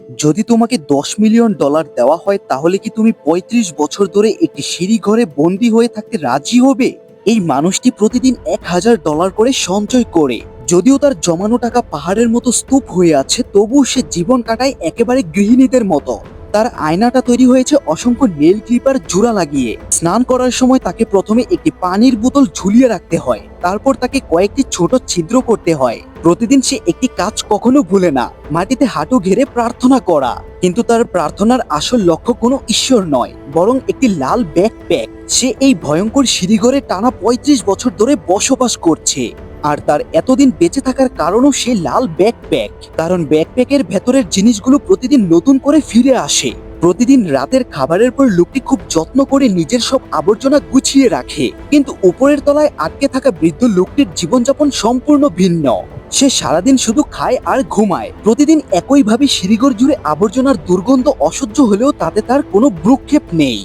যদি তোমাকে $10 মিলিয়ন দেওয়া হয় তাহলে কি তুমি ৩৫ বছর ধরে একটি সিঁড়ি ঘরে বন্দী হয়ে থাকতে রাজি হবে? এই মানুষটি প্রতিদিন $১,০০০ করে সঞ্চয় করে। যদিও তার জমানো টাকা পাহাড়ের মতো স্তূপ হয়ে আছে, তবুও সে জীবন কাটায় একেবারে গৃহিণীদের মতো। তার আয়নাটা তৈরি হয়েছে অসংখ্য নেল ক্লিপার জোড়া লাগিয়ে। স্নান করার সময় তাকে প্রথমে একটি পানির বোতল ঝুলিয়ে রাখতে হয়, তারপর তাকে কয়েকটি ছোট ছিদ্র করতে হয়। প্রতিদিন সে একটি কাজ কখনো ভুলে না, মাটিতে হাঁটু ঘেরে প্রার্থনা করা। কিন্তু তার প্রার্থনার আসল লক্ষ্য কোনো ঈশ্বর নয়, বরং একটি লাল ব্যাকপ্যাক। সে এই ভয়ঙ্কর সিঁড়িঘরে টানা ৩৫ বছর ধরে বসবাস করছে। আর তার এতদিন বেঁচে থাকার কারণও সে লাল ব্যাকপ্যাক, কারণ ব্যাকপ্যাকের ভেতরের জিনিসগুলো প্রতিদিন নতুন করে ফিরে আসে। প্রতিদিন রাতের খাবারের পর লোকটি খুব যত্ন করে নিজের সব আবর্জনা গুছিয়ে রাখে, কিন্তু উপরের তলায় আটকে থাকা বৃদ্ধ লোকটির জীবনযাপন সম্পূর্ণ ভিন্ন। সে সারাদিন শুধু খায় আর ঘুমায়। প্রতিদিন একইভাবে সিঁড়িঘর জুড়ে আবর্জনার দুর্গন্ধ অসহ্য হলেও তাতে তার কোনো ভ্রুক্ষেপ নেই।